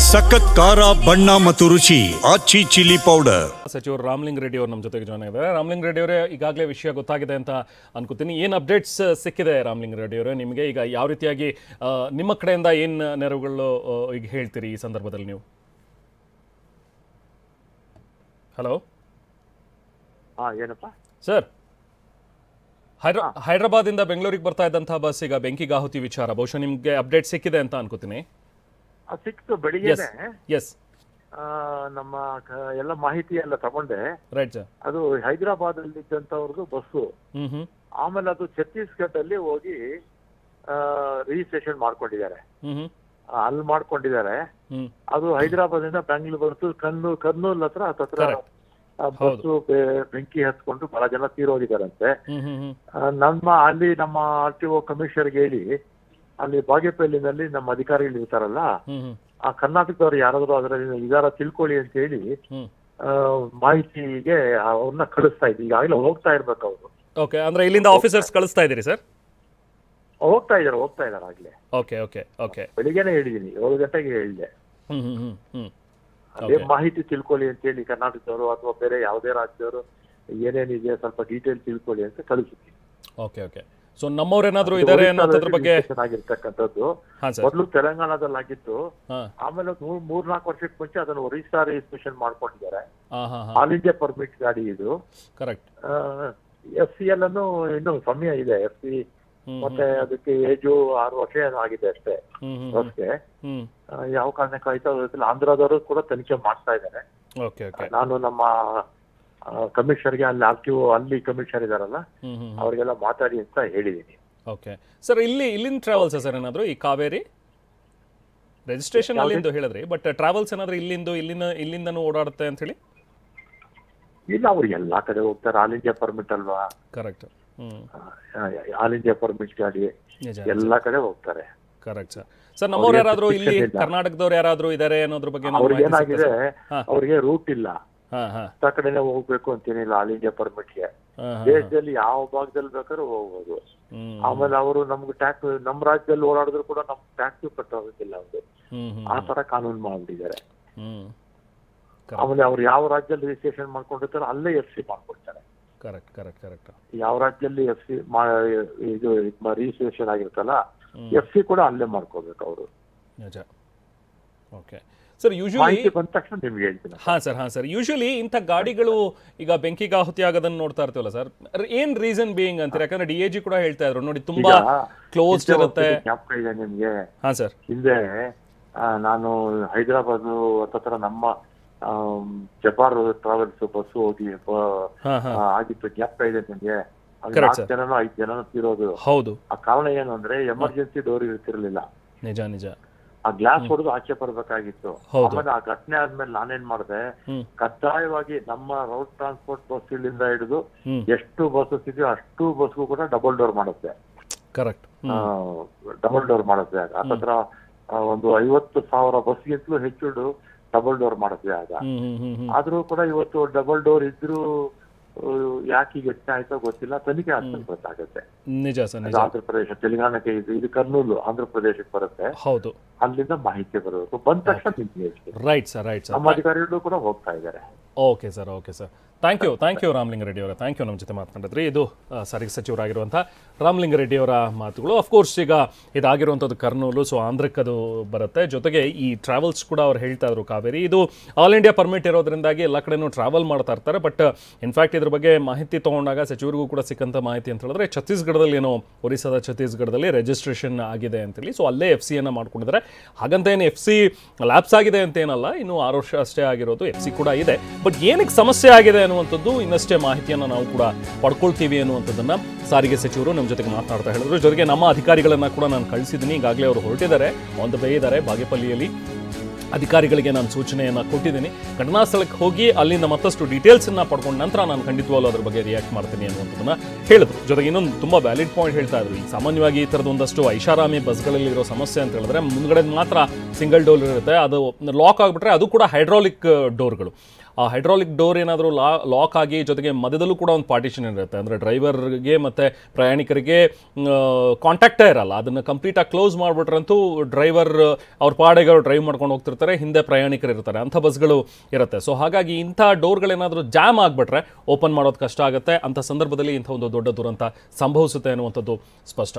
ಸಖತ್ ಖಾರ ಬಣ್ಣ ಮತ್ತು ರುಚಿ ಆಚಿ ಚಿಲ್ಲಿ ಪೌಡರ್. ಸಚಿವರು ರಾಮಲಿಂಗ ರೆಡ್ಡಿ ಅವರು ನಮ್ಮ ಜೊತೆಗೆ ಜಾಯ್ನ್ ಆಗಿದ್ದಾರೆ. ರಾಮಲಿಂಗ ರೆಡ್ಡಿ ಅವರೇ, ಈಗಾಗಲೇ ವಿಷಯ ಗೊತ್ತಾಗಿದೆ ಅಂತ ಅನ್ಕೋತೀನಿ. ಏನು ಅಪ್ಡೇಟ್ಸ್ ಸಿಕ್ಕಿದೆ ರಾಮಲಿಂಗ ರೆಡ್ಡಿ ಅವರೇ ನಿಮಗೆ? ಈಗ ಯಾವ ರೀತಿಯಾಗಿ ನಿಮ್ಮ ಕಡೆಯಿಂದ ಏನು ನೆರವುಗಳು ಈಗ ಹೇಳ್ತೀರಿ ಈ ಸಂದರ್ಭದಲ್ಲಿ ನೀವು? ಹಲೋ ಏನಪ್ಪ ಸರ್, ಹೈದರಾಬಾದಿಂದ ಬೆಂಗಳೂರಿಗೆ ಬರ್ತಾ ಇದ್ದಂತಹ ಬಸ್ ಈಗ ಬೆಂಕಿಗಾಹುತಿ ವಿಚಾರ ಬಹುಶಃ ನಿಮಗೆ ಅಪ್ಡೇಟ್ ಸಿಕ್ಕಿದೆ ಅಂತ ಅನ್ಕೋತೀನಿ. ಸಿಕ್ತು ಬೆಳಿಗ್ಗೆನೆ. ಎಸ್, ನಮ್ಮ ಎಲ್ಲ ಮಾಹಿತಿ ಎಲ್ಲ ತಗೊಂಡೆ. Right sir. ಅದು ಹೈದರಾಬಾದ್ ಅಲ್ಲಿ ಇದ್ದಂತವ್ರದ್ದು ಬಸ್ಸು. ಆಮೇಲೆ ಅದು ಛತ್ತೀಸ್ಗಢ ಅಲ್ಲಿ ಹೋಗಿ ರಿಜಿಸ್ಟ್ರೇಷನ್ ಮಾಡ್ಕೊಂಡಿದ್ದಾರೆ. ಅಲ್ಲಿ ಮಾಡ್ಕೊಂಡಿದ್ದಾರೆ. ಅದು ಹೈದರಾಬಾದ್ ಇಂದ ಬೆಂಗಳೂರು ಬಂತು. ಕರ್ನೂಲ್ ಹತ್ರ ಬಸ್ಸು ಬೆಂಕಿ ಹತ್ಕೊಂಡು ಬಹಳ ಜನ ತೀರೋಗಿದ್ದಾರಂತೆ. ನಮ್ಮ RTO ಕಮಿಷನರ್ಗೆ ಹೇಳಿ, ಅಲ್ಲಿ ಬಾಗೇಪಲ್ಲಿನಲ್ಲಿ ನಮ್ಮ ಅಧಿಕಾರಿಗಳು ಇರ್ತಾರಲ್ಲ, ಆ ಕರ್ನಾಟಕದವ್ರು ಯಾರಾದ್ರೂ ಅದರಲ್ಲಿ ಇದಾರ ತಿಳ್ಕೊಳ್ಳಿ ಅಂತ ಹೇಳಿ ಮಾಹಿತಿಗೆ ಅವ್ರನ್ನ ಕಳಿಸ್ತಾ ಇದ್ವಿ. ಈಗಾಗಲೇ ಹೋಗ್ತಾ ಇರ್ಬೇಕು ಅವರು. ಓಕೆ, ಅಂದ್ರೆ ಇಲ್ಲಿಂದ ಆಫೀಸರ್ಸ್ ಕಳಿಸ್ತಾ ಇದ್ದೀರಿ ಸರ್? ಹೋಗ್ತಾ ಇದಾರೆ ಆಗ್ಲೇ. ಓಕೆ ಓಕೆ ಓಕೆ, ಬೆಳಿಗ್ಗೆನೆ ಹೇಳಿದೀನಿ, 7 ಗಂಟೆಗೆ ಹೇಳಿದೆ. ಅದೇ ಮಾಹಿತಿ ತಿಳ್ಕೊಳ್ಳಿ ಅಂತ ಹೇಳಿ ಕರ್ನಾಟಕದವರು ಅಥವಾ ಬೇರೆ ಯಾವುದೇ ರಾಜ್ಯದವರು ಏನೇನಿದೆ ಸ್ವಲ್ಪ ಡೀಟೇಲ್ ತಿಳ್ಕೊಳ್ಳಿ ಅಂತ ಕಳಿಸಿದ್ವಿ. Okay okay. ಸೊ ನಮ್ಮವ್ರೇನಾದ್ರೂ ಇದಾರೆ ಅನ್ನೋದ್ರ ಬಗ್ಗೆ ಆಗಿರ್ತಕ್ಕಂಥದ್ದು ಮೊದಲು ತೆಲಂಗಾಣದಲ್ಲಿ ಆಗಿತ್ತು. ಆಮೇಲೆ 3-4 ವರ್ಷಕ್ಕೆ ಮುಂಚೆ ಅದನ್ನು ಒರಿಸ್ಸಾ ರಿಜಿಸ್ಟ್ರೇಷನ್ ಮಾಡ್ಕೊಂಡಿದ್ದಾರೆ. ಆಲ್ ಇಂಡಿಯಾ ಪರ್ಮಿಟ್ ಗಾಡಿ ಇದು. ಕರೆಕ್ಟ್. FCL ಅನ್ನು ಇನ್ನು ಸಮಯ ಇದೆ. FC ಮತ್ತೆ ಅದಕ್ಕೆ ಏಜು 6 ವರ್ಷ ಆಗಿದೆ ಅಷ್ಟೇ ಬಸ್ಗೆ. ಯಾವ ಕಾರಣಕ್ಕೆ ಆಯ್ತು ಗೊತ್ತಿಲ್ಲ. ಆಂಧ್ರದವರು ಕೂಡ ತನಿಖೆ ಮಾಡ್ತಾ ಇದ್ದಾರೆ. ನಾನು ನಮ್ಮ ಕಮಿಷನರ್ಗೆ ಅಲ್ಲಿ RTO ಅಲ್ಲಿ ಕಮಿಷನರ್ ಇದಾರಲ್ಲ ಅವ್ರಿಗೆಲ್ಲ ಮಾತಾಡಿ ಅಂತ ಹೇಳಿದೀನಿ. ಓಕೆ ಸರ್, ಇಲ್ಲಿಂದ ಟ್ರಾವೆಲ್ಸ್ ಸರ್ ಏನಾದ್ರು ಈ ಕಾವೇರಿ ರಿಜಿಸ್ಟ್ರೇಷನ್ ಅಲ್ಲಿಂದ ಹೇಳಿದ್ರಿ, ಬಟ್ ಟ್ರಾವೆಲ್ಸ್ ಏನಾದ್ರು ಇಲ್ಲಿಂದನೂ ಓಡಾಡುತ್ತೆ ಅಂತ ಹೇಳಿ? ಇಲ್ಲ, ಅವ್ರು ಎಲ್ಲಾ ಕಡೆ ಹೋಗ್ತಾರೆ. ಆಲ್ ಇಂಡಿಯಾ ಪರ್ಮಿಟ್ ಅಲ್ವಾ? ಕರೆಕ್ಟ್. ಆಲ್ ಇಂಡಿಯಾ ಪರ್ಮಿಟ್ ಗಾಡಿ ಎಲ್ಲಾ ಕಡೆ ಹೋಗ್ತಾರೆ. Correct sir. ಸರ್, ನಮ್ಮವ್ರು ಯಾರಾದ್ರೂ ಇಲ್ಲಿ ಕರ್ನಾಟಕದವ್ರು ಯಾರಾದ್ರೂ ಇದಾರೆ ಅನ್ನೋದ್ರ ಬಗ್ಗೆ? ಅವ್ರಿಗೆ ಏನಾಗಿದೆ, ಅವ್ರಿಗೆ ರೂಟ್ ಇಲ್ಲ. ಆ ಕಡೆನೆ ಹೋಗ್ಬೇಕು ಅಂತೇನಿಲ್ಲ ಆಲ್ ಇಂಡಿಯಾ ಪರ್ಮಿಟ್ಗೆ. ದೇಶದಲ್ಲಿ ಯಾವ ಭಾಗದಲ್ಲಿ ಬೇಕಾದ್ರೂ ಹೋಗ್ಬೋದು. ಆಮೇಲೆ ಅವರು ನಮ್ಗೆ ಟ್ಯಾಕ್ಸ್, ನಮ್ ರಾಜ್ಯದಲ್ಲಿ ಓಡಾಡಿದ್ರು ಕೂಡ ನಮ್ ಟ್ಯಾಕ್ಸ್ ಕಟ್ಟೋದಿಲ್ಲ ಅವರು. ಆ ತರ ಕಾನೂನು ಮಾಡ್ಬಿಟ್ಟಿದ್ದಾರೆ. ಆಮೇಲೆ ಅವ್ರು ಯಾವ ರಾಜ್ಯದಲ್ಲಿ ರಿಜಿಸ್ಟ್ರೇಷನ್ ಮಾಡ್ಕೊಂಡಿರ್ತಾರೋ ಅಲ್ಲೇ FC ಮಾಡ್ಕೊಡ್ತಾರೆ. Correct correct correct. ಯಾವ ರಾಜ್ಯದಲ್ಲಿ FC ಇದು ರಿಜಿಸ್ಟ್ರೇಷನ್ ಆಗಿರುತ್ತಲ್ಲ, FC ಕೂಡ ಅಲ್ಲೇ ಮಾಡ್ಕೋಬೇಕು ಅವರು. ನಿಜ. ಓಕೆ ಸರ್, ಯೂಶುವಲಿ ಬಂದ ತಕ್ಷಣ ನಿಮ್ಗೆ ಹೇಳ್ತೀನಿ. ಹಾಂ ಸರ್, ಯೂಶುವಲಿ ಇಂಥ ಗಾಡಿಗಳು ಈಗ ಬೆಂಕಿಗಾಹುತಿ ಆಗೋದನ್ನ ನೋಡ್ತಾ ಇರ್ತೀವಲ್ಲ ಸರ್, ಏನ್ ರೀಸನ್ ಬೀಯಿಂಗ್ ಅಂತೀರ? ಯಾಕಂದ್ರೆ DAG ಕೂಡ ಹೇಳ್ತಾ ಇದ್ರು ನೋಡಿ, ತುಂಬಾ ಕ್ಲೋಸ್ ಇರುತ್ತೆ. ಜ್ಞಾಪಕ ಇದೆ ನಿಮ್ಗೆ? ಹಾಂ ಸರ್. ಹಿಂದೆ ನಾನು ಹೈದರಾಬಾದ್ ಹತ್ರ ನಮ್ಮ ಜಪಾರ್ ಟ್ರಾವೆಲ್ಸ್ ಬಸ್ ಹೋಗಿ ಆಗಿತ್ತು. ಜ್ಞಾಪಕ ಇದೆ ನಿಮ್ಗೆ? 4 ಜನನೋ 5 ಜನನೋ ತೀರೋದು. ಹೌದು. ಆ ಕಾರಣ ಏನು ಅಂದ್ರೆ ಎಮರ್ಜೆನ್ಸಿ ಡೋರ್ ಇರ್ತಿರ್ಲಿಲ್ಲ. ನಿಜ ನಿಜ. ಆ ಗ್ಲಾಸ್ ಹೊಡೆದು ಆಚೆ ಬರ್ಬೇಕಾಗಿತ್ತು. ಆಮೇಲೆ ಆ ಘಟನೆ ಆದ್ಮೇಲೆ ನಾನೇನ್ ಮಾಡಿದೆ, ಕಡ್ಡಾಯವಾಗಿ ನಮ್ಮ ರೋಡ್ ಟ್ರಾನ್ಸ್ಪೋರ್ಟ್ ಬಸ್ ಇಲ್ಲಿಂದ ಹಿಡಿದು ಎಷ್ಟು ಬಸ್ಸಸ್ ಇದೆಯೋ ಅಷ್ಟು ಬಸ್ಗೂ ಕೂಡ ಡಬಲ್ ಡೋರ್ ಮಾಡುತ್ತೆ. ಕರೆಕ್ಟ್. ಡಬಲ್ ಡೋರ್ ಮಾಡುತ್ತೆ. ಹತ್ರ ಒಂದು 50,000 ಬಸ್ಗಿಂತಲೂ ಹೆಚ್ಚು ಡಬಲ್ ಡೋರ್ ಮಾಡುತ್ತೆ ಆಗ. ಆದ್ರೂ ಕೂಡ ಇವತ್ತು ಡಬಲ್ ಡೋರ್ ಇದ್ರೂ ಯಾಕೆ ಘಟನೆ ಆಯ್ತೋ ಗೊತ್ತಿಲ್ಲ. ತನಿಖೆ ಆದ್ಮೇಲೆ ಗೊತ್ತಾಗುತ್ತೆ. ನಿಜ ಸರ್. ಆಂಧ್ರ ಪ್ರದೇಶ, ತೆಲಂಗಾಣಕ್ಕೆ ಇದು ಕರ್ನೂಲು ಆಂಧ್ರ ಪ್ರದೇಶಕ್ಕೆ ಬರುತ್ತೆ. ಹೌದು. ಅಲ್ಲಿಂದ ಮಾಹಿತಿ ಬರಬೇಕು. ಬಂದ ತಕ್ಷಣ ನಿಮ್ಗೆ ರೈಟ್ ಸರ್, ರೈಟ್ ಸರ್. ನಮ್ಮ ಅಧಿಕಾರಿಗಳು ಕೂಡ ಹೋಗ್ತಾ ಇದ್ದಾರೆ. Okay sir, okay sir. Thank you Ramalinga Reddy ಅವರ. ಥ್ಯಾಂಕ್ ಯು ನಮ್ಮ ಜೊತೆ ಮಾತನಾಡಿದ್ರಿ. ಇದು ಸಾರಿಗೆ ಸಚಿವರಾಗಿರುವಂಥ ರಾಮಲಿಂಗ ರೆಡ್ಡಿ ಅವರ ಮಾತುಗಳು. ಅಫ್ಕೋರ್ಸ್ ಈಗ ಇದಾಗಿರುವಂಥದ್ದು ಕರ್ನೂಲು, ಸೊ ಆಂಧ್ರಕ್ಕೆ ಅದು ಬರುತ್ತೆ. ಜೊತೆಗೆ ಈ ಟ್ರಾವೆಲ್ಸ್ ಕೂಡ ಅವ್ರು ಹೇಳ್ತಾ ಇದ್ರು ಕಾವೇರಿ, ಇದು ಆಲ್ ಇಂಡಿಯಾ ಪರ್ಮಿಟ್ ಇರೋದ್ರಿಂದಾಗಿ ಎಲ್ಲ ಕಡೆನೂ ಟ್ರಾವೆಲ್ ಮಾಡ್ತಾ ಇರ್ತಾರೆ. ಬಟ್ ಇನ್ಫ್ಯಾಕ್ಟ್ ಇದ್ರ ಬಗ್ಗೆ ಮಾಹಿತಿ ತೊಗೊಂಡಾಗ ಸಚಿವರಿಗೂ ಕೂಡ ಸಿಕ್ಕಂಥ ಮಾಹಿತಿ ಅಂತ ಹೇಳಿದ್ರೆ, ಛತ್ತೀಸ್ಗಢದಲ್ಲಿ ಏನೋ ಒರಿಸ್ಸಾದ ಛತ್ತೀಸ್ಗಢದಲ್ಲಿ ರಿಜಿಸ್ಟ್ರೇಷನ್ ಆಗಿದೆ ಅಂತೇಳಿ, ಸೊ ಅಲ್ಲೇ FC ಮಾಡ್ಕೊಂಡಿದ್ದಾರೆ. ಹಾಗಂತ ಏನು FC ಲ್ಯಾಪ್ಸ್ ಆಗಿದೆ ಅಂತ ಏನಲ್ಲ, ಇನ್ನು 6 ವರ್ಷ ಅಷ್ಟೇ ಆಗಿರೋದು. FC ಕೂಡ ಇದೆ. ಬಟ್ ಏನಕ್ಕೆ ಸಮಸ್ಯೆ ಆಗಿದೆ ಅನ್ನುವಂಥದ್ದು ಇನ್ನಷ್ಟೇ ಮಾಹಿತಿಯನ್ನು ನಾವು ಕೂಡ ಪಡ್ಕೊಳ್ತೀವಿ ಅನ್ನುವಂಥದ್ದನ್ನು ಸಾರಿಗೆ ಸಚಿವರು ನಮ್ಮ ಜೊತೆಗೆ ಮಾತನಾಡ್ತಾ ಹೇಳಿದ್ರು. ಜೊತೆಗೆ ನಮ್ಮ ಅಧಿಕಾರಿಗಳನ್ನು ಕೂಡ ನಾನು ಕಳಿಸಿದ್ದೀನಿ. ಈಗಾಗಲೇ ಅವರು ಹೊರಟಿದ್ದಾರೆ, ಒಂದು ಬೇ ಇದ್ದಾರೆ ಬಾಗೇಪಲ್ಲಿಯಲ್ಲಿ. ಅಧಿಕಾರಿಗಳಿಗೆ ನಾನು ಸೂಚನೆಯನ್ನು ಕೊಟ್ಟಿದ್ದೀನಿ. ಘಟನಾ ಸ್ಥಳಕ್ಕೆ ಹೋಗಿ ಅಲ್ಲಿಂದ ಮತ್ತಷ್ಟು ಡೀಟೇಲ್ಸನ್ನು ಪಡ್ಕೊಂಡ ನಂತರ ನಾನು ಖಂಡಿತವಾಗ್ಲೂ ಅದ್ರ ಬಗ್ಗೆ ರಿಯಾಕ್ಟ್ ಮಾಡ್ತೀನಿ ಅನ್ನುವಂಥದ್ದನ್ನು ಹೇಳಿದ್ರು. ಜೊತೆಗೆ ಇನ್ನೊಂದು ತುಂಬ ವ್ಯಾಲಿಡ್ ಪಾಯಿಂಟ್ ಹೇಳ್ತಾ ಇದ್ರು. ಈ ಸಾಮಾನ್ಯವಾಗಿ ಈ ಥರದ್ದು ಒಂದಷ್ಟು ಐಷಾರಾಮಿ ಬಸ್ಗಳಲ್ಲಿ ಇರೋ ಸಮಸ್ಯೆ ಅಂತ ಹೇಳಿದ್ರೆ, ಮುಂದ್ಗಡೆ ಮಾತ್ರ ಸಿಂಗಲ್ ಡೋರ್ ಇರುತ್ತೆ, ಅದು ಲಾಕ್ ಆಗಿಬಿಟ್ರೆ ಅದು ಕೂಡ ಹೈಡ್ರಾಲಿಕ್ ಡೋರ್ಗಳು. ಆ ಹೈಡ್ರಾಲಿಕ್ ಡೋರ್ ಏನಾದರೂ ಲಾಕ್ ಆಗಿ ಜೊತೆಗೆ ಮಧ್ಯದಲ್ಲೂ ಕೂಡ ಒಂದು ಪಾರ್ಟಿಷನ್ ಇರುತ್ತೆ, ಅಂದರೆ ಡ್ರೈವರ್ಗೆ ಮತ್ತು ಪ್ರಯಾಣಿಕರಿಗೆ ಕಾಂಟ್ಯಾಕ್ಟೇ ಇರಲ್ಲ. ಅದನ್ನು ಕಂಪ್ಲೀಟಾಗಿ ಕ್ಲೋಸ್ ಮಾಡಿಬಿಟ್ರಂತೂ ಡ್ರೈವರ್ ಅವ್ರ ಪಾಡೆಗೆ ಅವ್ರು ಡ್ರೈವ್ ಮಾಡ್ಕೊಂಡು ಹೋಗ್ತಿರ್ತಾರೆ, ಹಿಂದೆ ಪ್ರಯಾಣಿಕರು ಇರ್ತಾರೆ, ಅಂಥ ಬಸ್ಗಳು ಇರುತ್ತೆ. ಸೊ ಹಾಗಾಗಿ ಇಂಥ ಡೋರ್ಗಳೇನಾದರೂ ಜಾಮ್ ಆಗಿಬಿಟ್ರೆ ಓಪನ್ ಮಾಡೋದು ಕಷ್ಟ ಆಗುತ್ತೆ. ಅಂಥ ಸಂದರ್ಭದಲ್ಲಿ ಇಂಥ ಒಂದು ದೊಡ್ಡ ದುರಂತ ಸಂಭವಿಸುತ್ತೆ ಅನ್ನುವಂಥದ್ದು ಸ್ಪಷ್ಟ.